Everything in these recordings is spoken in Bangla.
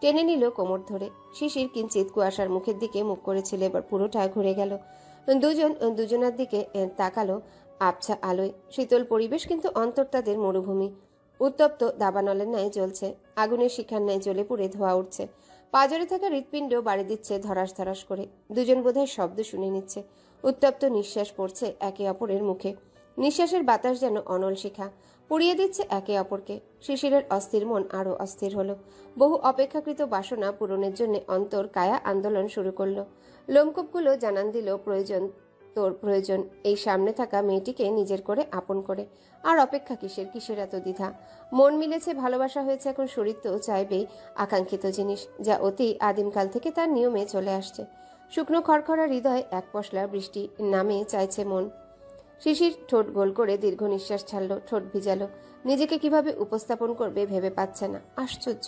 টেনে নিল কোমর ধরে। শিশির কিঞ্চিত কুয়াশার মুখের দিকে মুখ করেছিল, এবার পুরোটা ঘুরে গেল। দুজন দুজনার দিকে তাকালো আবছা আলোয়। শীতল পরিবেশ, কিন্তু অন্তর তাদের মরুভূমি। উত্তপ্ত দাবানলের ন্যায় জ্বলছে, আগুনের শিখার ন্যায় জ্বলে পুড়ে ধোঁয়া উঠছে। পাজরে থাকা হৃৎপিণ্ড বাড়ি দিচ্ছে ধরাস ধরাস করে। দুজন বোধহয় শব্দ শুনে নিচ্ছে। উত্তপ্ত নিঃশ্বাস পড়ছে একে অপরের মুখে। নিঃশ্বাসের বাতাস যেন অনল শিখা, পুড়িয়ে দিচ্ছে একে অপরকে। শিশিরের অস্থির মন আরো অস্থির হলো। বহু অপেক্ষাকৃত বাসনা পূরণের জন্য অন্তর কায়া আন্দোলন শুরু করলো। লোমকূপগুলো জানান দিল, প্রয়োজন তোর প্রয়োজন এই সামনে থাকা মেয়েটিকে নিজের করে আপন করে। আর অপেক্ষা কিসের, কিসের এত দ্বিধা? মন মিলেছে, ভালোবাসা হয়েছে, এখন শরীর তো চাইবেই আকাঙ্ক্ষিত জিনিস, যা অতি আদিমকাল থেকে তার নিয়মে চলে আসছে। শুকনো খড়খড়া হৃদয় এক পশলা বৃষ্টি নামে চাইছে মন। শিশির ঠোঁট গোল করে দীর্ঘ নিঃশ্বাস ছাড়ল, ঠোঁট ভিজালো। নিজেকে কিভাবে উপস্থাপন করবে ভেবে পাচ্ছে না। আশ্চর্য,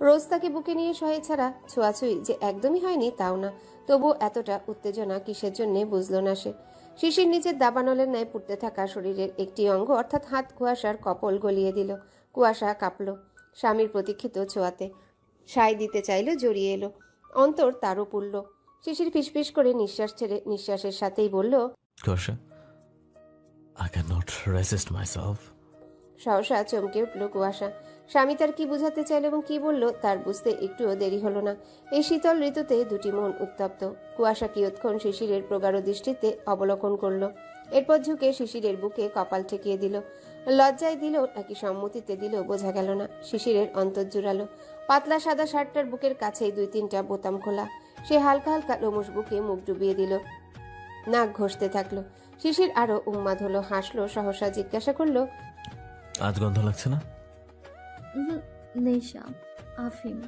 রোজ তাকে বুকে নিয়ে সহে ছাড়া ছোঁয়াছুঁই যে একদমই হয়নি তাও না, তবুও এতটা উত্তেজনা কিসের জন্যে বুঝল না সে। শিশির নিজের দাবানলের ন্যায় পুড়তে থাকা শরীরের একটি অঙ্গ অর্থাৎ হাত কুয়াশার কপল গলিয়ে দিল। কুয়াশা কাঁপল স্বামীর প্রতীক্ষিত ছোঁয়াতে। সায় দিতে চাইল, জড়িয়ে এলো। অন্তর তারও পুড়ল। শিশির ফিসফিস করে নিঃশ্বাস ছেড়ে নিঃশ্বাসের সাথেই বলল, Kosha, I cannot resist myself. সহসা চমকে উঠল কুয়াশা। স্বামী তার কি বুঝাতে চাইল এবং কি বলল তার বুঝতে একটুও দেরি হলো না। এই শীতল ঋতুতে দুটি মন উত্তপ্ত। কুয়াশা কিয়ৎক্ষণ শিশিরের প্রগাঢ় দৃষ্টিতে অবলোকন করল, এরপর ঝুঁকে শিশিরের বুকে কপাল ঠেকিয়ে দিল। লজ্জায় দিল নাকি সম্মতিতে দিল বোঝা গেল না। শিশিরের অন্তর জুড়ালো। পাতলা সাদা শার্টটার বুকের কাছেই 2-3টা বোতাম খোলা। সে হালকা হালকা লোমশ বুকে মুখ ডুবিয়ে দিল, নাক ঘষতে থাকলো। শিশির আরো উন্মাদ হলো, হাসলো, সহসা জিজ্ঞাসা করলো, আজ গন্ধ লাগছে না? নেশা, আফিম।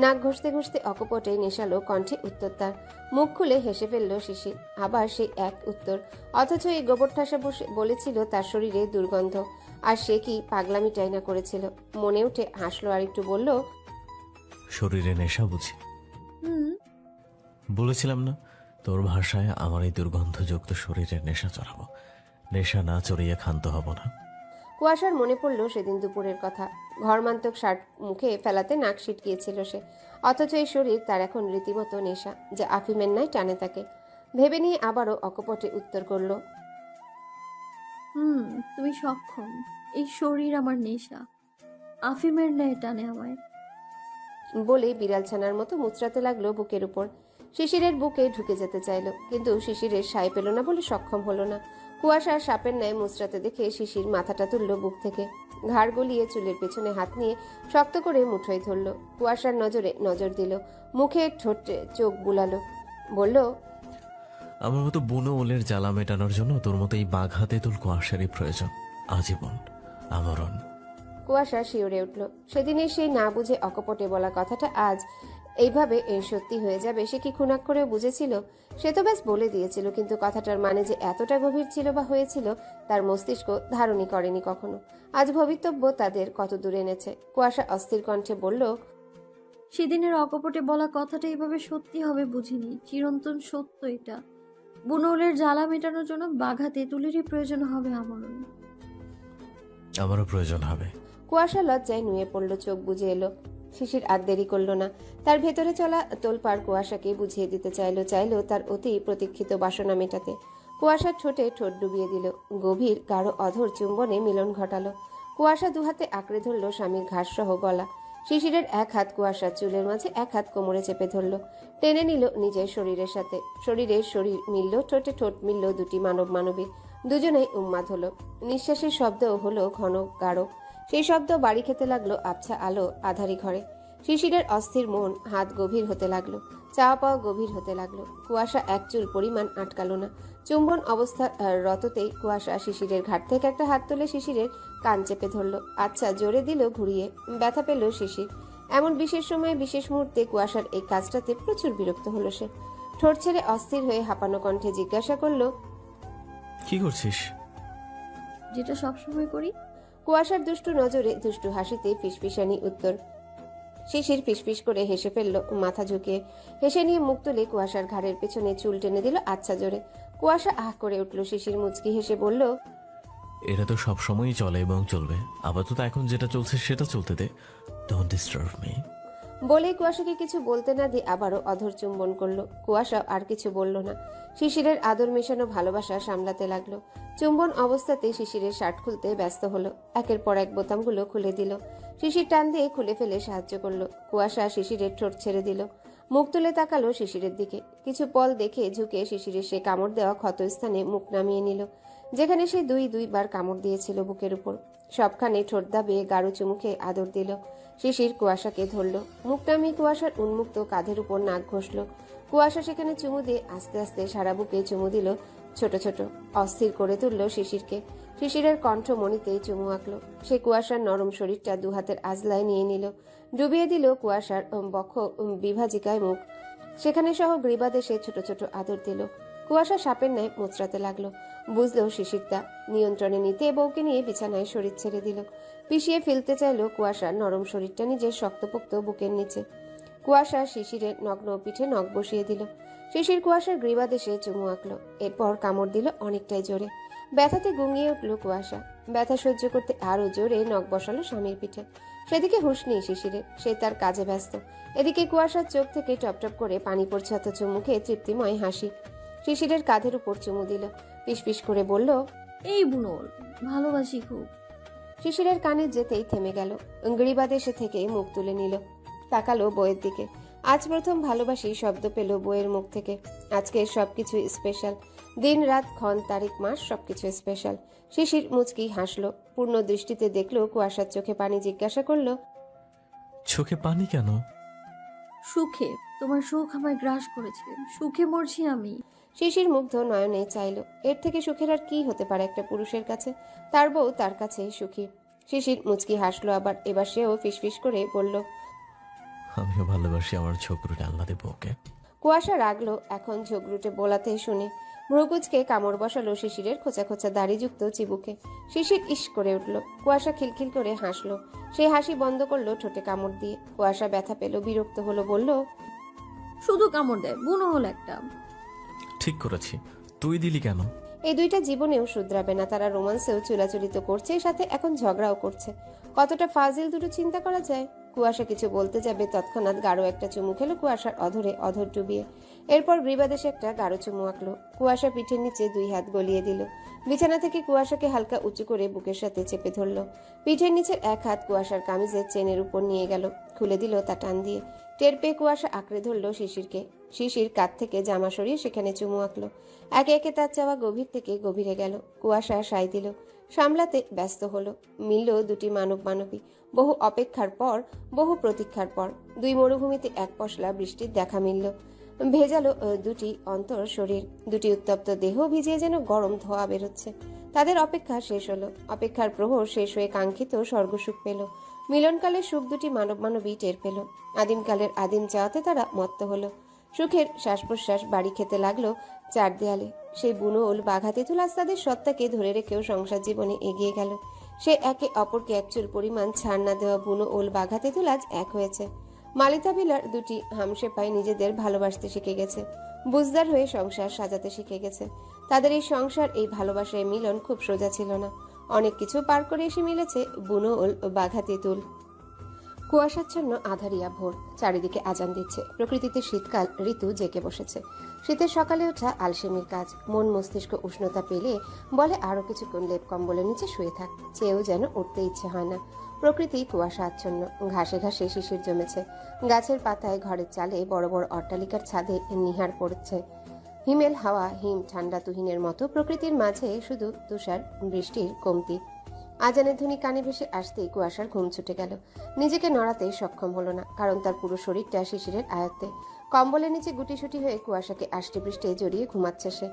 নাক ঘষতে ঘষতে অকপটে নেশালো কণ্ঠে উত্তর তার। মুখ খুলে হেসে ফেলল শিশির। আবার সেই এক উত্তর, অথচ এই গোবর ঠাসা বলেছিল তার শরীরে দুর্গন্ধ। আর সে কি পাগলামিটাই না করেছিল। মনে উঠে হাসলো আর একটু বলল, শরীরে নেশা বুঝি? হুম। বলেছিলাম না তোর ভাষায় আমার এই দুর্গন্ধযুক্ত শরীরে নেশা চড়াবো। নেশা না চড়িয়ে ক্ষান্ত হব না। কুয়াশার মনে পড়ল সেদিন দুপুরের কথা। ঘরমান্তক শার্ট মুখে ফেলাতে নাক সিটকিয়েছিল সে, অথচ এই শরীর তার এখন রীতিমতো নেশা, যা আফিমের ন্যায় টানে তাকে। ভেবে নিয়ে আবারও অকপটে উত্তর করল, তুমি সক্ষম। এই শরীর আমার নেশা, আফিমের ন্যায় টানে আমায়। বলেই বিড়াল ছানার মতো মুচড়াতে লাগলো বুকের উপর। শিশিরের বুকে ঢুকে যেতে চাইল, কিন্তু শিশিরের সায় পেল না বলে সক্ষম হলো না। কুয়াশার সাপের ন্যায় মুচড়াতে দেখে শিশির মাথাটা তুলল বুক থেকে, ঘাড় গলিয়ে চুলের পেছনে হাত নিয়ে শক্ত করে মুঠোয় ধরল। কুয়াশার নজরে নজর দিল, মুখে ঠোঁটে চোখ বুলালো, বলল, আমার মতো বুনো ওলের জ্বালা মেটানোর জন্য তোর মতো এই বাঘ হাতে তুল কুয়াশারই প্রয়োজন, আজীবন, আমরণ। কুয়াশা শিওরে উঠল। সেদিনের সেই না বুঝে অকপটে বলা কথাটা আজ এইভাবে সত্যি হয়ে যাবে সে কি খুনাক করেও বুঝেছিল? সে তো ব্যাস বলে দিয়েছিল, কিন্তু কথাটার মানে যে এতটা গভীর ছিল বা হয়েছিল তার মস্তিষ্ক ধারণই করেনি কখনো। আজ ভবিতব্য তাদের কত দূরে এনেছে। কুয়াশা অস্থির কণ্ঠে বলল, সেদিনের অকপটে বলা কথাটা এভাবে সত্যি হবে বুঝিনি। চিরন্তন সত্য এটা। বুনলের জ্বালা মেটানোর জন্য বাঘা তেঁতুলেরই প্রয়োজন হবে আমরণ। আমারও প্রয়োজন হবে। কুয়াশা লজ্জায় নুয়ে পড়ল, চোখ বুজে এলো। শিশির আর দেরি করল না, তার ভেতরে চলা তোলপাড় কুয়াশাকে বুঝিয়ে দিতে চাইলো তার অতি প্রতীক্ষিত বাসনা মেটাতে। কুয়াশার ঠোঁটে ঠোঁট ডুবিয়ে দিল, গভীর গাঢ় অধর চুম্বনে মিলন ঘটালো। কুয়াশা দুহাতে আঁকড়ে ধরল স্বামীর ঘাস সহ গলা। শিশিরের এক হাত কুয়াশার চুলের মাঝে, এক হাত কোমরে চেপে ধরল, টেনে নিল নিজের শরীরের সাথে। শরীরের শরীর মিলল, ঠোঁটে ঠোঁট মিলল, দুটি মানব মানবী। দুজনেই উন্মাদ হলো। নিঃশ্বাসের শব্দ হলো ঘন গাঢ়। সেই শব্দ বাড়ি খেতে লাগলো আবছা আলো আধারি ঘরে। শিশিরের অস্থির মন হাত গভীর হতে লাগলো, চাওয়া পাওয়া গভীর হতে লাগলো। কুয়াশা এক চুল পরিমাণ আটকালো না। চুম্বন অবস্থা রততেই কুয়াশা শিশিরের ঘাট থেকে একটা হাত তুলে শিশিরের কান চেপে ধরলো। আচ্ছা জোরে দিল ঘুরিয়ে, ব্যথা পেল শিশির। এমন বিশেষ সময়ে বিশেষ মুহূর্তে কুয়াশার এই কাজটাতে প্রচুর বিরক্ত হলো সে। ঠোঁট ছেড়ে অস্থির হয়ে হাঁপানো কণ্ঠে জিজ্ঞাসা করলো, কি করছিস? যেটা সবসময় করি। কুয়াশার দুষ্টু নজরে দুষ্টু হাসিতে ফিসফিসানি উত্তর। শিশির ফিসফিস করে হেসে ফেলল মাথা ঝুঁকিয়ে। হেসে নিয়ে মুখ তুলে কুয়াশার ঘাড়ের পেছনে চুল টেনে দিল আচ্ছা জোরে। কুয়াশা আহ করে উঠল। শিশির মুচকি হেসে বলল, এটা তো সব সময়ই চলে এবং চলবে। আপাতত এখন যেটা চলছে সেটা চলতে দে। Don't disturb me. বলেই কুয়াশাকে কিছু বলতে না দিয়ে আবারও অধর চুম্বন করলো। কুয়াশা আর কিছু বলল না। শিশিরের আদর মেশানো ভালোবাসা সামলাতে লাগলো। চুম্বন অবস্থাতে শিশিরের শার্ট খুলতে ব্যস্ত হলো। একের পর এক বোতামগুলো খুলে দিল। শিশির টান দিয়ে খুলে ফেলে সাহায্য করলো। কুয়াশা শিশিরের ঠোঁট ছেড়ে দিল। মুখ তুলে তাকালো শিশিরের দিকে। কিছু পল দেখে ঝুঁকে শিশিরের সে কামড় দেওয়া ক্ষতস্থানে মুখ নামিয়ে নিল, যেখানে সে দুইবার কামড় দিয়েছিল বুকের উপর। সবখানে ঠোঁট দাবিয়ে গাঢ় চুমুকে আদর দিল। শিশির কুয়াশাকে ধরল। মুখ নামিয়ে কুয়াশার উন্মুক্ত কাঁধের উপর নাক ঘষল। কুয়াশা সেখানে চুমু দিয়ে আস্তে আস্তে সারা বুকে চুমু দিল ছোট ছোট। অস্থির করে তুলল শিশিরকে। শিশিরের কণ্ঠ মণিতেই চুমু আঁকলো। সে কুয়াশার নরম শরীরটা দুহাতের আজলায় নিয়ে নিল। ডুবিয়ে দিল কুয়াশার বক্ষ বিভাজিকায় মুখ। সেখানে সহ গ্রীবাদেশে ছোট ছোট আদর দিল। কুয়াশা সাপের ন্যায় মোচড়াতে লাগলো। বুঝলো শিশির তা নিয়ন্ত্রণে নিতে বউকে নিয়ে বিছানায় শরীর ছেড়ে দিল। পিষিয়ে ফেলতে চাইলো কুয়াশার নরম শরীরটা নিজের শক্তপোক্ত বুকের নিচে। কুয়াশা শিশিরের নগ্ন পিঠে নখ বসিয়ে দিল। শিশির কুয়াশার গ্রীবাদেশে চুমু আঁকলো। এরপর কামড় দিল অনেকটাই জোরে। ব্যথাতে গুঙিয়ে উঠল কুয়াশা। ব্যথা সহ্য করতে আরো জোরে নখ বসালো স্বামীর পিঠে। সেদিকে হুঁশ নেই শিশিরের, সে তার কাজে ব্যস্ত। এদিকে কুয়াশার চোখ থেকে টপটপ করে পানি পড়ছে, অথচ মুখে তৃপ্তিময় হাসি। শিশিরের কাঁধের উপর চুমু দিল। পিস করে বলল, এই বুনোল, ভালোবাসি খুব। শিশিরের কানে যেতেই থেমে গেল। গ্রীবাদেশে থেকে মুখ তুলে নিল। তাকালো বইয়ের দিকে। আজ প্রথম ভালোবাসি শব্দ পেল বইয়ের মুখ থেকে। আজকে সবকিছু স্পেশাল। দিন রাত ক্ষণ তারিখ মাস সবকিছু স্পেশাল। শিশির মুচকি হাসলো। পূর্ণ দৃষ্টিতে দেখলো কুয়াশার চোখে পানি। জিজ্ঞাসা করলো, চোখে পানি কেন? সুখে, তোমার সুখ আমায় গ্রাস করেছে, সুখে মরছি আমি। শিশির মুগ্ধ নয়নে চাইল, এর থেকে সুখের আর কি হতে পারে একটা পুরুষের কাছে? তার বউ তার কাছে সুখী। শিশির মুচকি হাসলো আবার। এবার সেও ফিসফিস করে বলল, আমিও ভালোবাসি আমার ছোকরুটা আল্লাদে বউকে। কুয়াশা রাগলো এখন ঝগড়ুটে বোলাতে শুনে। ভ্রুকুচকে কামড় বসালো শিশিরের খোঁচা খোঁচা দাড়িযুক্ত চিবুকে। শিশির ইস করে উঠল। কুয়াশা খিলখিল করে হাসলো। সেই হাসি বন্ধ করলো ঠোঁটে কামড় দিয়ে। কুয়াশা ব্যথা পেল, বিরক্ত হলো, বলল, শুধু কামড় দেয়, বুনো হল একটা। ঠিক করেছি, তুই দিলি কেন? এই দুইটা জীবনেও শুধরাবে না। তারা রোমান্সেও চুলাচুলিত করছে, সাথে এখন ঝগড়াও করছে। কতটা ফাজিল দুটো চিন্তা করা যায়। কুয়াশা কিছু বলতে যাবে, তৎক্ষণাৎ গাঢ় একটা চুমু খেলো কুয়াশার অধরে অধর ডুবিয়ে। এরপর গ্রীবাদেশে একটা গাঢ় চুমু আঁকলো। কুয়াশা পিঠের নিচে দুই হাত গলিয়ে দিল। বিছানা থেকে কুয়াশাকে হালকা উঁচু করে বুকের সাথে চেপে ধরল। পিঠের নিচের এক হাত কুয়াশার কামিজের চেনের উপর নিয়ে গেল, খুলে দিল তা টান দিয়ে। টের পেয়ে কুয়াশা আঁকড়ে ধরল শিশিরকে। শিশির কাঁধ থেকে জামা সরিয়ে সেখানে চুমু আঁকলো। একে একে তার চাওয়া গভীর থেকে গভীরে গেল। কুয়াশা সাই দিল, সামলাতে ব্যস্ত হলো। মিলল দুটি মানব মানবী। বহু অপেক্ষার পর, বহু প্রতীক্ষার পর দুই মরুভূমিতে এক পশলা বৃষ্টির দেখা মিলল। ভেজালো দুটি অন্তর শরীর, দুটি উত্তপ্ত দেহ ভিজিয়ে যেন গরম ধোয়া বেরোচ্ছে। তাদের অপেক্ষা শেষ হলো। অপেক্ষার প্রহর শেষ হয়ে কাঙ্ক্ষিত স্বর্গসুখ পেল। মিলনকালের সুখ দুটি মানব মানবী টের পেল। আদিমকালের আদিম চাওয়াতে তারা মত্ত হলো। সুখের শ্বাস প্রশ্বাস বাড়ি খেতে লাগলো চার দেয়ালে। সেই বুনোল বাঘা তেঁতুল আজ তাদের সত্তাকে ধরে রেখেও সংসার জীবনে এগিয়ে গেল। সে একে অপরকে এক চুল পরিমাণ ছাড় না দেওয়া বুনো ওল বাঘা তেঁতুল আজ এক হয়েছে। মালিতা বিলার দুটি হামশেপাই নিজেদের ভালোবাসতে শিখে গেছে। বুঝদার হয়ে সংসার সাজাতে শিখে গেছে। তাদের এই সংসার, এই ভালোবাসায় মিলন খুব সোজা ছিল না। অনেক কিছু পার করে এসে মিলেছে বুনো ওল বাঘা তেঁতুল। কুয়াশাচ্ছন্ন আধারিয়া ভোর, চারিদিকে আজান দিচ্ছে। প্রকৃতিতে শীতকাল ঋতু জেগে বসেছে। শীতের সকালে ওঠা আলসেমির কাজ। মন মস্তিষ্ক উষ্ণতা পেলে বলে আরো কিছুক্ষণ লেপ কম্বলের নিচে শুয়ে থাক, চেয়েও যেন উঠতে ইচ্ছে হয় না। প্রকৃতি কুয়াশা আচ্ছন্ন। ঘাসে ঘাসে শিশির জমেছে। গাছের পাতায়, ঘরের চালে, বড় বড় অট্টালিকার ছাদে নিহার পড়ছে। হিমেল হাওয়া, হিম ঠান্ডা তুহিনের মতো প্রকৃতির মাঝে শুধু তুষার বৃষ্টির কমতি। আজানের ধ্বনি কানে ভেসে আসতেই কুয়াশার ঘুম ছুটে গেল। নিজেকে নড়াতে সক্ষম হলো না, কারণ তার পুরো শরীরটা শিশিরের আয়ত্তে। কম্বলের নিচে গুটিসুটি হয়ে কুয়াশাকে আষ্টে পৃষ্ঠে জড়িয়ে ঘুমাচ্ছে সে।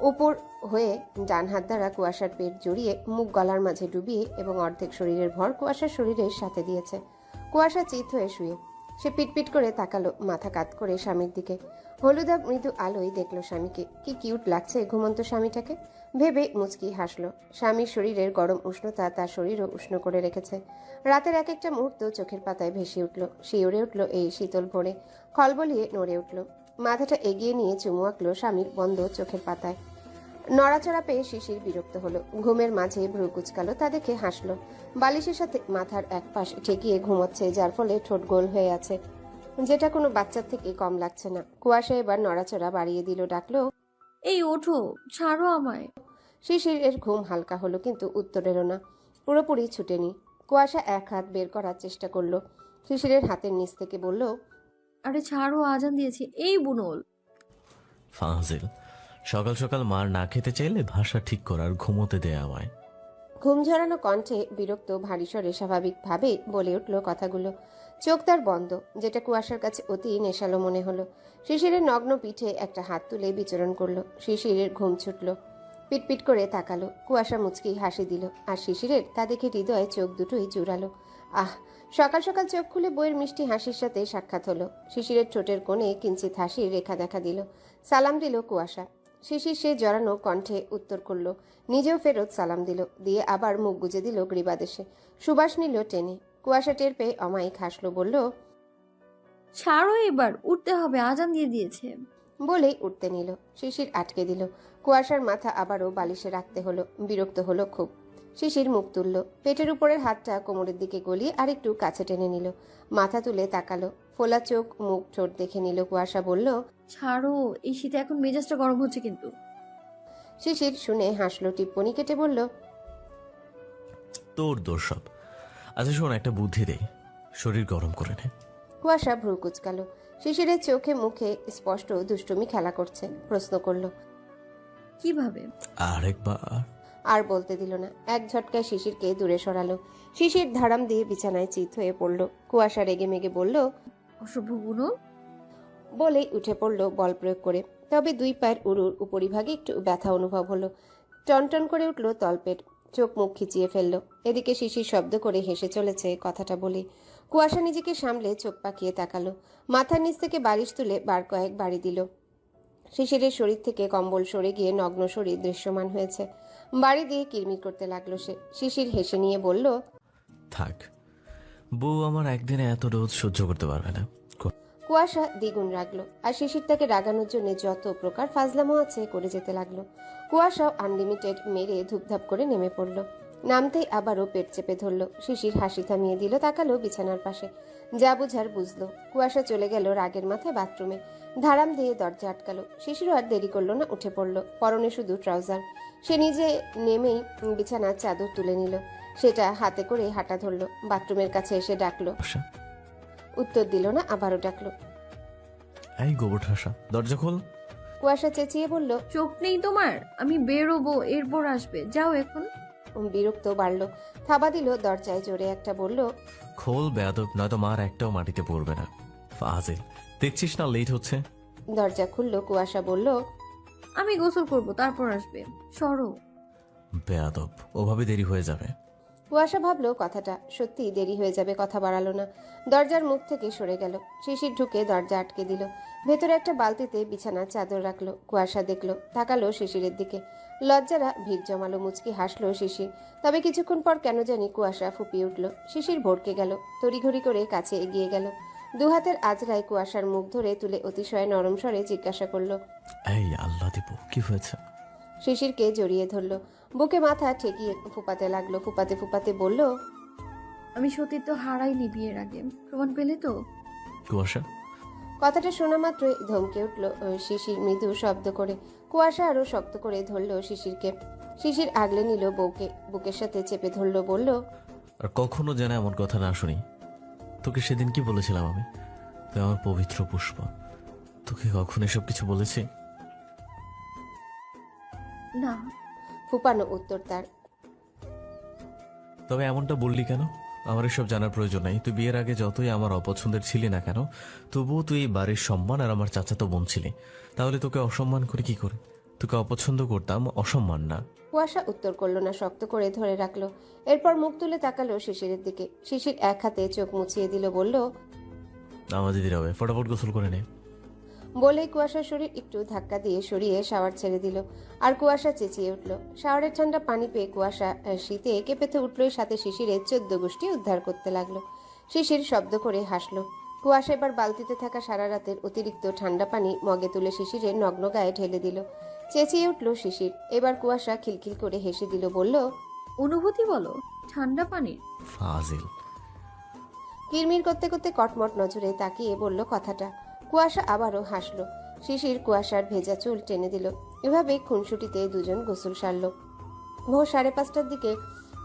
উপর হয়ে ডান হাত দ্বারা কুয়াশার পেট জড়িয়ে মুখ গলার মাঝে ডুবিয়ে এবং অর্ধেক শরীরের ভর কুয়াশার শরীরের সাথে দিয়েছে। কুয়াশা চিত হয়ে শুয়ে সে পিটপিট করে তাকালো মাথা কাত করে স্বামীর দিকে। হলুদা মৃদু আলোয় দেখলো স্বামীকে। কি কিউট লাগছে ঘুমন্ত স্বামীটাকে ভেবে মুচকি হাসলো। স্বামীর শরীরের গরম উষ্ণতা তার শরীরও উষ্ণ করে রেখেছে। রাতের এক একটা মুহূর্ত চোখের পাতায় ভেসে উঠল, শিউরে উঠল এই শীতল ভোরে। খলবলিয়ে নড়ে উঠল। মাথাটা এগিয়ে নিয়ে চুমু আঁকলো স্বামীর বন্ধ চোখের পাতায়। নড়াচড়া পেয়ে শিশির বিরক্ত হলো। ঘুমের মাঝে ভ্রু কুচকালো, তা দেখে হাসলো। বালিশের সাথে মাথার এক পাশ ঠেকিয়ে ঘুমোচ্ছে, যার ফলে ঠোঁট গোল হয়ে আছে, যেটা কোনো বাচ্চার থেকে কম লাগছে না। কুয়াশা এবার নড়াচড়া বাড়িয়ে দিল, ডাকলো, এই ওঠো, ছাড়ো আমায়। শিশিরের ঘুম হালকা হলো, কিন্তু উত্তর এলো না, পুরোপুরি ছুটেনি। কুয়াশা এক হাত বের করার চেষ্টা করলো, শিশিরের হাতের নিচ থেকে বলল, আরে ছাড়ো, আজান দিয়েছি। এই বুনল। ফাজিল, সকাল সকাল মার না খেতে চাইলে ভাষা ঠিক করার ঘুমোতে দে আমায়। ঘুম ঝরানো কণ্ঠে বিরক্ত ভারী স্বরে স্বাভাবিকভাবে বলে উঠল কথাগুলো। চোখ তার বন্ধ, যেটা কুয়াশার কাছে অতি নেশালো মনে হলো। শিশিরের নগ্ন পিঠে একটা হাত তুলে বিচরণ করলো। শিশিরের ঘুম ছুটল, পিটপিট করে তাকালো। কুয়াশা মুচকি হাসি দিল, আর শিশিরের তা দেখে হৃদয়ে চোখ দুটোই জুড়ালো। আহ, সকাল সকাল চোখ খুলে বইয়ের মিষ্টি হাসির সাথে সাক্ষাৎ হলো। শিশিরের ঠোঁটের কোণে কিঞ্চিত হাসির রেখা দেখা দিল। সালাম দিল কুয়াশা। শিশির সে জড়ানো কণ্ঠে উত্তর করল, নিজেও ফেরত সালাম দিল, দিয়ে আবার মুখ গুজে দিল গ্রীবাদেশে। সুবাস নিল টেনে। কুয়াশা টের পেয়ে অমায়িক হাসলো, বলল, ছাড়ো, এবার উঠতে হবে, আজান দিয়ে দিয়েছে। বলেই উঠতে নিল। শিশির আটকে দিল। কুয়াশার মাথা আবারও বালিশে রাখতে হলো। বিরক্ত হলো খুব। শিশির মুখ তুলল, পেটের উপরের হাতটা কোমরের দিকে গলিয়ে আরেকটু কাছে টেনে নিল। মাথা তুলে তাকালো, ফোলা চোখ মুখ ঠোঁট দেখে নিল। কুয়াশা বলল, ছাড়ো, এই শীতে এখন মেজাজটা গরম হচ্ছে কিন্তু। শিশির শুনে হাসলো, টিপ্পনি কেটে বলল, তোর দোষ সব। আচ্ছা শোন, একটা বুদ্ধি দেই, শরীর গরম করে নে। কুয়াশা ভ্রু কুচকালো। শিশিরের চোখে মুখে স্পষ্ট দুষ্টুমি খেলা করছে। প্রশ্ন করলো, কিভাবে? আরেকবার। আর বলতে দিল না, এক ঝটকায় শিশিরকে দূরে সরালো। শিশির ধারাম দিয়ে বিছানায় চিত হয়ে পড়ল। কুয়াশা রেগে মেগে বলল, অসভ্য বুনল। বলেই উঠে পড়ল বল প্রয়োগ করে। তবে দুই পায়ের উরুর উপরিভাগে একটু ব্যথা অনুভব হলো। টনটন করে উঠল তলপেট, চোখ মুখ খিচিয়ে ফেলল। এদিকে শিশির শব্দ করে হেসে চলেছে কথাটা বলে। কুয়াশা নিজেকে সামলে চোখ পাকিয়ে তাকালো। মাথার নিচ থেকে বালিশ তুলে বার কয়েক বাড়ি দিল। শিশিরের শরীর থেকে কম্বল সরে গিয়ে নগ্ন শরীর দৃশ্যমান হয়েছে। বাড়ি দিয়ে কিরমির করতে লাগলো সে। শিশির হেসে নিয়ে বলল, থাক, বউ আমার একদিনে এত রোদ সহ্য করতে পারবে না। কুয়াশা দ্বিগুণ রাগলো, আর শিশির তাকে রাগানোর জন্য যত প্রকার ফাজলামো আছে করে যেতে লাগলো। কুয়াশাও আনলিমিটেড মেরে ধুপধাপ করে নেমে পড়ল। নামতেই আবারও পেট চেপে ধরলো। শিশির হাসি থামিয়ে দিল, তাকালো বিছানার পাশে। যা বুঝার বুঝলো। কুয়াশা চলে গেল রাগের মাথায় বাথরুমে। ধারাম দিয়ে দরজা আটকালো। শিশিরও আর দেরি করলো না, উঠে পড়লো। পরনে শুধু ট্রাউজার। সে নিজে নেমেই বিছানার চাদর তুলে নিল, সেটা হাতে করে হাঁটা ধরলো। বাথরুমের কাছে এসে ডাকলো, আশা, উত্তর দিল না। আবারও ডাকলো, এই গোবর ঠাসা, দরজা খোল। কুয়াশা চেঁচিয়ে বলল, চোখ নেই তোমার? আমি বেরোবো, এরপর আসবে, যাও এখন। বিরক্ত বাড়ল। থাবা দিল দরজায় জোরে একটা, বলল, খোল বেয়াদব, নয়তো মার একটাও মাটিতে পড়বে না। ফাজিল, দেখছিস না লেট হচ্ছে। দরজা খুলল। কুয়াশা বলল, আমি গোসল করব, তারপর আসবে। সরো। বেয়াদব, ওভাবে দেরি হয়ে যাবে। কুয়াশা ভাবলো কথাটা সত্যি দেরি হয়ে যাবে, কথা বাড়ালো না। দরজার মুখ থেকে সরে গেল। শিশির ঢুকে দরজা আটকে দিল। ভেতরে একটা বালতিতে বিছানার চাদর রাখলো। কুয়াশা দেখলো, তাকালো শিশিরের দিকে। লজ্জারা ভিড় জমালো। মুচকি হাসলো শিশির। তবে কিছুক্ষণ পর কেন জানি কুয়াশা ফুপিয়ে উঠল। শিশির ভড়কে গেল, তড়িঘড়ি করে কাছে এগিয়ে গেল। দুহাতের আজরায় কুয়াশার মুখ ধরে তুলে অতিশয় নরম স্বরে জিজ্ঞাসা করলো, এই আল্লাহ দীপু, কি হয়েছে? শিশিরকে জড়িয়ে ধরলো, বুকে মাথা ঠেকিয়ে ফুপাতে লাগলো। ফুপাতে ফুপাতে বলল, আমি সতীত্ব হারাইনি বিয়ের আগে, প্রমাণ পেলে তো? কুয়াশা, কথাটা শোনা মাত্রই ধমকে উঠল শিশির মৃদু শব্দ করে। কুয়াশা আরো শক্ত করে ধরল শিশিরকে। শিশির আগলে নিল বউকে, বুকের সাথে চেপে ধরল, বলল, আর কখনো যেন এমন কথা না শুনি। তোকে সেদিন কি বলেছিলাম আমি? তুই আমার পবিত্র পুষ্প। তোকে কখন এসব কিছু বলেছি? না। ফুপানো উত্তর তার। তবে এমনটা বললি কেন? আমার এসব জানার প্রয়োজন নাই। তুই বিয়ের আগে যতই আমার অপছন্দের ছিলি না কেন, তবুও তুই এই বাড়ির সম্মান আর আমার চাচাতো বোন ছিলি। তাহলে তোকে অসম্মান করে কি করে? তোকে অপছন্দ করতাম, অসম্মান না। কুয়াশা উত্তর করলো না, শক্ত করে ধরে রাখলো। এরপর মুখ তুলে তাকালো শিশিরের দিকে। শিশির এক হাতে চোখ মুছিয়ে দিল, বলল, আমার দিদির হবে, ফটাফট গোসল করে নে। বলেই কুয়াশার শরীর একটু ধাক্কা দিয়ে সরিয়ে শাওয়ার ছেড়ে দিল। আর কুয়াশা চেঁচিয়ে উঠল। শাওয়ারের ঠান্ডা পানি পেয়ে কুয়াশা শীতে কেঁপেতে উঠলই, সাথে শিশিরের 14 গোষ্ঠী উদ্ধার করতে লাগলো। শিশির শব্দ করে হাসলো। কুয়াশা এবার বালতিতে থাকা সারা রাতের অতিরিক্ত ঠান্ডা পানি মগে তুলে শিশিরের নগ্ন গায়ে ঢেলে দিল। চেঁচিয়ে উঠল শিশির। এবার কুয়াশা খিলখিল করে হেসে দিল, বলল, অনুভূতি বলো, ঠান্ডা পানির। ফাজিল। কিরমির করতে করতে কটমট নজরে তাকিয়ে বলল কথাটা। কুয়াশা আবারও হাসল। শিশির কুয়াশার ভেজা চুল টেনে দিল। এভাবে খুনসুটিতে দুজন গোসল সারল। ভোর 5:30টার দিকে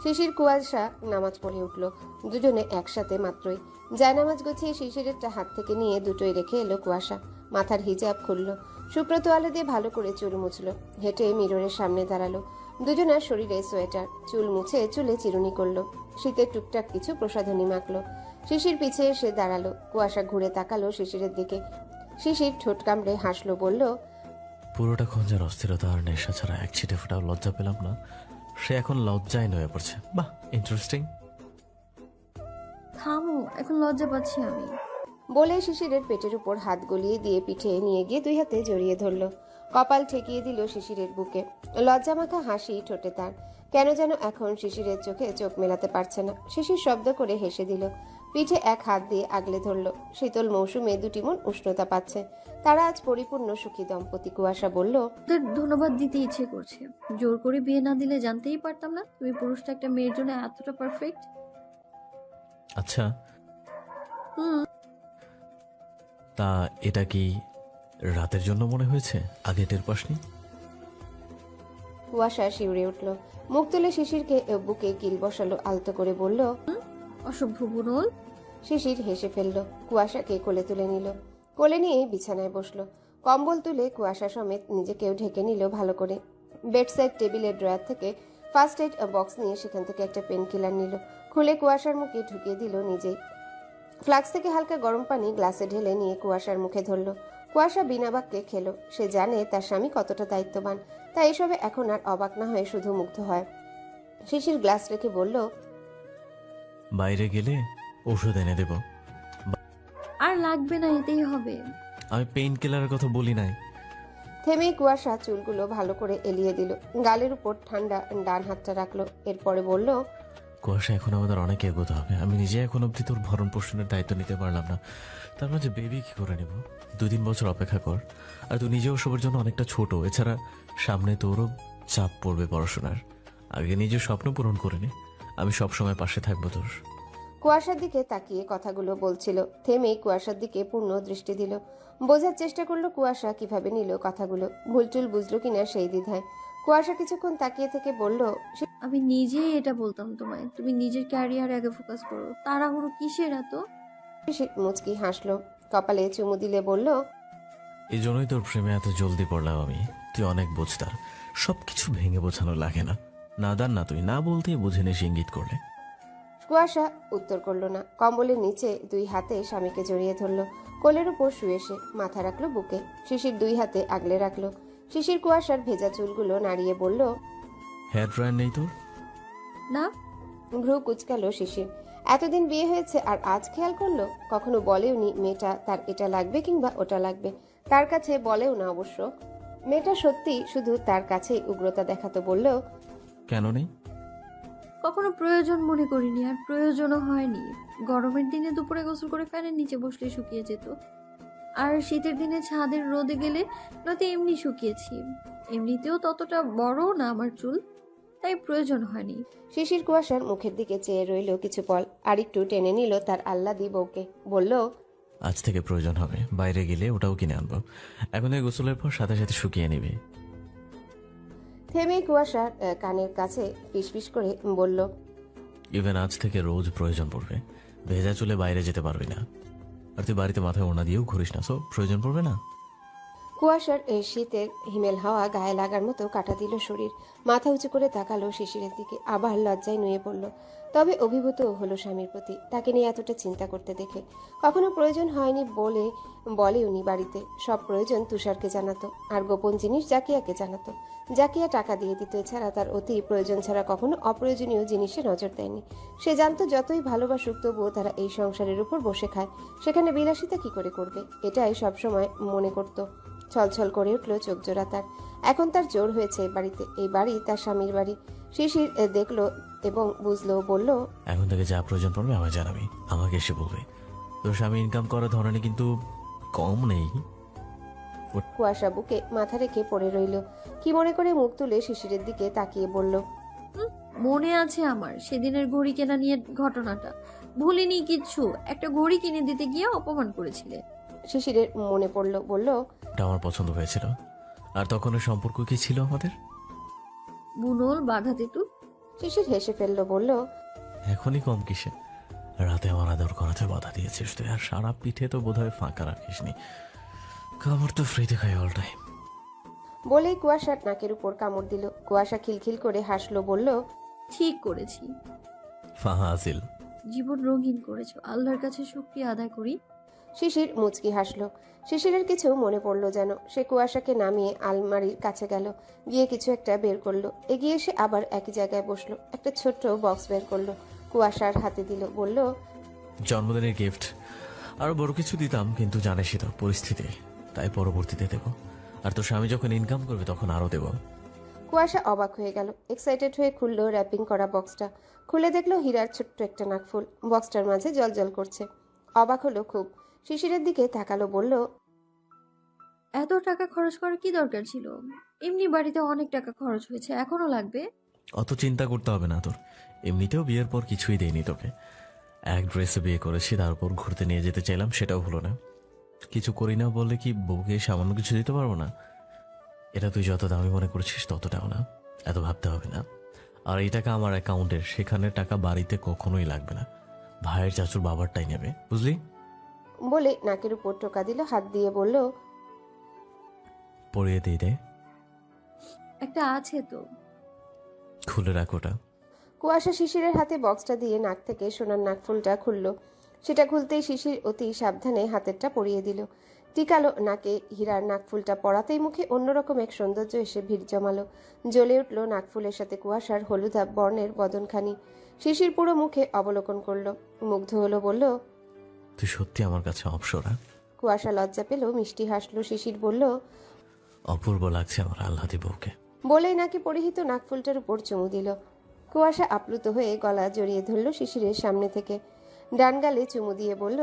শিশির কুয়াশা নামাজ পড়ে উঠল। দুজনে একসাথে মাত্রই। জায়নামাজ গুছিয়ে শিশিরেরটা হাত থেকে নিয়ে দুটোই রেখে এলো কুয়াশা। মাথার হিজাব খুলল, শুক্র তোয়ালে দিয়ে ভালো করে চুল মুছল। হেঁটে মিররের সামনে দাঁড়ালো। দুজনার শরীরে সোয়েটার, চুল মুছে চুলে চিরুনি করলো। শীতের টুকটাক কিছু প্রসাধনী মাখলো। শিশির পিছে এসে দাঁড়ালো। কুয়াশা ঘুরে তাকালো শিশিরের দিকে। শিশির ঠোঁট কামড়ে হাসলো, বলল, পুরোটা খঞ্জার অস্থিরতা আর নেশা ছাড়া এক ছিটে ফোটাও লজ্জা পেলাম না। সে এখন লজ্জায় নয়ে পড়ছে। বাহ, ইন্টারেস্টিং। থামো, এখন লজ্জা পাচ্ছি আমি। বলে শিশিরের পেটের উপর হাত গলিয়ে দিয়ে পিঠে নিয়ে গিয়ে দুই হাতে জড়িয়ে ধরল। কপাল ঠেকিয়ে দিল শিশিরের বুকে। লজ্জামাখা হাসি ঠোঁটে তার। কেন যেন এখন শিশিরের চোখে চোখ মেলাতে পারছে না। শিশির শব্দ করে হেসে দিল। পিঠে এক হাত দিয়ে আগলে ধরল। শীতল মৌসুমে দুটি মন উষ্ণতা পাচ্ছে। তারা আজ পরিপূর্ণ সুখী দম্পতি। কুয়াশা বলল, তোদের ধন্যবাদ দিতে ইচ্ছে করছে। জোর করে বিয়ে না দিলে জানতেই পারতাম না তুমি পুরুষটা একটা মেয়ের জন্য এতটা পারফেক্ট। আচ্ছা, হুম। তা এটা কি রাতের জন্য মনে হয়েছে? আগে টের পাসনি? কুয়াশা শিউরে উঠল। মুখ তুলে শিশিরকে বুকে কিল বসালো, আলতো করে বলল। অসভ্য বুনল। শিশির হেসে ফেলল। কুয়াশাকে কোলে তুলে নিল। কোলে নিয়ে বিছানায় বসলো। কম্বল তুলে কুয়াশা সমেত নিজেকেও ঢেকে নিল ভালো করে। বেডসাইড টেবিলের ড্রয়ার থেকে ফার্স্ট এড বক্স নিয়ে সেখান থেকে একটা পেন কিলার নিল। খুলে কুয়াশার মুখে ঢুকিয়ে দিল নিজেই। ফ্লাক্স থেকে হালকা গরম পানি গ্লাসে ঢেলে নিয়ে কুয়াশার মুখে ধরল। কুয়াশা বিনা বাক্যে খেলো। সে জানে তার স্বামী কতটা দায়িত্ববান। তাই এসবে এখন আর অবাক না হয়ে শুধু মুগ্ধ হয়। শিশির গ্লাস রেখে বলল, বাইরে গেলে ওষুধ এনে দেব। আর লাগবে না, এতেই হবে। আমি পেইন কিলারের কথা বলি নাই। থেমেই কুয়াশা চুলগুলো ভালো করে এলিয়ে দিল। গালের উপর ঠান্ডা ডান হাতটা রাখলো। এরপরে বলল, কুয়াশা, এখন আমাদের অনেক এগোতে হবে। আমি নিজে এখন অব্দি তোর ভরণ পোষণের দায়িত্ব নিতে পারলাম না, তার মাঝে বেবি কি করে নেব? 2-3 বছর অপেক্ষা কর। আর তুই নিজেও সবার জন্য অনেকটা ছোট। এছাড়া সামনে তোরও চাপ পড়বে পড়াশোনার। আগে নিজের স্বপ্ন পূরণ করে নে। আমি সবসময় পাশে থাকবো তোর। কুয়াশার দিকে তাকিয়ে কথাগুলো বলছিল। থেমেই কুয়াশার দিকে পূর্ণ দৃষ্টি দিল। বোঝার চেষ্টা করলো কুয়াশা কিভাবে নিল কথাগুলো। ভুলটুল বুঝলো কিনা সেই দ্বিধায়। কুয়াশা কিছুক্ষণ তাকিয়ে থেকে বলল, আমি নিজেই এটা বলতাম তোমায়, তুমি নিজের ক্যারিয়ার আগে ফোকাস করো। তাড়াহুড়ো কিসের এত? শিশির মুচকি হাসলো। কপালে চুমু দিলে বলল, এই জন্যই তোর প্রেমে এত জলদি পড়লাম আমি। তুই অনেক বুঝতার। সবকিছু ভেঙে বোঝানো লাগে না। নাদান না তুই, না বলতেই বুঝে নিস ইঙ্গিত করলে। কুয়াশা উত্তর করলো না। কম্বলের নিচে দুই হাতে স্বামীকে জড়িয়ে ধরলো। কোলের উপর শুয়ে সে মাথা রাখলো বুকে। শিশির দুই হাতে আগলে রাখলো। শিশির কুয়াশার ভেজা চুলগুলো নাড়িয়ে বলল, হেয়ার ড্রায়ার নেই তোর? না। ভ্রু কুচকালো শিশির। এতদিন বিয়ে হয়েছে আর আজ খেয়াল করলো? কখনো বলেওনি মেয়েটা তার এটা লাগবে কিংবা ওটা লাগবে। তার কাছে বলেও না অবশ্য। মেয়েটা সত্যি শুধু তার কাছেই উগ্রতা দেখাতো। বললেও, কেন নেই? কখনো প্রয়োজন মনে করিনি, আর প্রয়োজনও হয়নি। গরমের দিনে দুপুরে গোসল করে ফ্যানের নিচে বসলে শুকিয়ে যেত, আর শীতের দিনে ছাদের রোদে গেলে নয়তো এমনি শুকিয়েছি। এমনিতেও ততটা বড় না আমার চুল, তাই প্রয়োজন হয়নি। শিশির কুয়াশার মুখের দিকে চেয়ে রইল কিছু পল। আর একটু টেনে নিল তার আহ্লাদি বউকে। বলল, আজ থেকে প্রয়োজন হবে। বাইরে গেলে ওটাও কিনে আনবো। এখন এই গোসলের পর সাথে সাথে শুকিয়ে নিবি। থেমে কুয়াশার কানের কাছে ফিসফিস করে বলল, ইভেন আজ থেকে রোজ প্রয়োজন পড়বে। ভেজা চুলে বাইরে যেতে পারবি না। আর তুই বাড়িতে মাথায় ওড়না দিয়েও ঘুরিস না, সো প্রয়োজন পড়বে না। কুয়াশার শীতের হিমেল হাওয়া গায়ে লাগার মতো কাটা দিল শরীর। মাথা উঁচু করে তাকালো শিশিরের দিকে। আবার লজ্জায় নুয়ে পড়ল। তবে অভিভূত হলো স্বামীর প্রতি, তাকে নিয়ে এতটা চিন্তা করতে দেখে। কখনো প্রয়োজন হয়নি বলে উনি বাড়িতে সব প্রয়োজন তুষারকে জানাতো, আর গোপন জিনিস জাকিয়াকে জানাতো। জাকিয়া টাকা দিয়ে দিত। এছাড়া তার অতি প্রয়োজন ছাড়া কখনো অপ্রয়োজনীয় জিনিসে নজর দেয়নি। সে জানতো যতই ভালোবাসুক তবুও তারা এই সংসারের উপর বসে খায়, সেখানে বিলাসিতা কি করে করবে, এটাই সবসময় মনে করত। ছলছল করে উঠল চোখ জোড়া তার। এখন তার জোর হয়েছে বাড়িতে। এই বাড়ি তার স্বামীর বাড়ি। শিশির দেখলো এবং বুঝলো। বলল, এখন থেকে যা প্রয়োজন পড়বে আমায় জানাবি, আমাকে এসে বলবে। তোর স্বামী ইনকাম করার ধরনে কিন্তু কম নেই। কুয়াশা বুকে মাথা রেখে পড়ে রইল। কি মনে করে মুখ তুলে শিশিরের দিকে তাকিয়ে বলল, মনে আছে আমার সেদিনের ঘড়ি কেনা নিয়ে ঘটনাটা, ভুলিনি কিচ্ছু। একটা ঘড়ি কিনে দিতে গিয়ে অপমান করেছিলে। শিশিরের মনে পড়ল, বলল, এটা আমার পছন্দ হয়েছিল। আর তখন ওর সম্পর্ক কি ছিল আমাদের? বুনল বাঘা তেতু। শিশির হেসে ফেলল, বলল, এখনই কম কিসে? রাতে আমার আদর করাতে বাধা দিয়েছিস তুই, আর সারা পিঠে তো বোধহয় ফাঁকা রাখিসনি। খাবার তো ফ্রিতে খাই অল টাইম। বলেই কুয়াশার নাকের উপর কামড় দিল। কুয়াশা খিলখিল করে হাসলো, বলল, ঠিক করেছি, ফাহাজিল। জীবন রঙিন করেছো, আল্লাহর কাছে শুকরিয়া আদায় করি। শিশির মুচকি হাসলো। শিশিরের কিছু মনে পড়ল যেন। সে কুয়াশাকে নামিয়ে আলমারির কাছে গেল, গিয়ে কিছু একটা বের করলো। এগিয়ে এসে আবার একই জায়গায় বসলো। একটা ছোট্ট বক্স বের করলো, কুয়াশার হাতে দিল, বলল, জন্মদিনের গিফট। আরো বড় কিছু দিতাম, কিন্তু জানিসই তো পরিস্থিতি, তাই পরবর্তীতে দেব। আর তোর স্বামী যখন ইনকাম করবে তখন আরো দেব। কুয়াশা অবাক হয়ে গেল। এক্সাইটেড হয়ে খুললো র্যাপিং করা বক্সটা। খুলে দেখলো হীরার ছোট্ট একটা নাকফুল বক্সটার মাঝে জ্বলজ্বল করছে। অবাক হলো খুব। শিশিরের দিকে তাকালো, বলল, এত টাকা খরচ করার কি দরকার ছিল? এমনি বাড়িতে অনেক টাকা খরচ হয়েছে, এখনো লাগবে? অত চিন্তা করতে হবে না তোর। এমনিতেও বিয়ের পর কিছুই দেয়নি তোকে। এক ড্রেসে বিয়ে করেছি, তারপর ঘুরতে নিয়ে যেতে চাইলাম, সেটাও হলো না। কিছু করি না বললে কি বউকে সামান্য কিছু দিতে পারবো না? এটা তুই যত দামি মনে করছিস ততটাও না, এত ভাবতে হবে না। আর এই টাকা আমার অ্যাকাউন্টের, সেখানে টাকা বাড়িতে কখনোই লাগবে না। ভাইয়ের চাচুর বাবারটাই নেবে, বুঝলি? বলে নাকের উপর টোকা দিল হাত দিয়ে, বলল, পরিয়ে দিয়ে দে। একটা আছে তো। খুলে রাখ ওটা। কুয়াশা শিশিরের হাতে বক্সটা দিয়ে নাক থেকে সোনার নাকফুলটা খুলল। সেটা খুলতেই শিশির অতি সাবধানে হাতেরটা পরিয়ে দিল। টিকালো নাকে হীরার নাকফুলটা পরাতেই মুখে অন্যরকম এক সৌন্দর্য এসে ভিড় জমালো। জ্বলে উঠল নাকফুলের সাথে কুয়াশার হলুদাভ বর্ণের বদনখানি। শিশির পুরো মুখে অবলোকন করলো, মুগ্ধ হলো, বলল, তুই সত্যি আমার কাছে অপসরা। কুয়াশা লজ্জা পেল, মিষ্টি হাসলো। শিশির বলল, অপূর্ব লাগছে আমার আল্লাদি বউকে। বলেই নাকি পরিহিত নাকফুলটার উপর চুমু দিল। কুয়াশা আপ্লুত হয়ে গলা জড়িয়ে ধরল শিশিরের সামনে থেকে। ডান গালে চুমু দিয়ে বলল,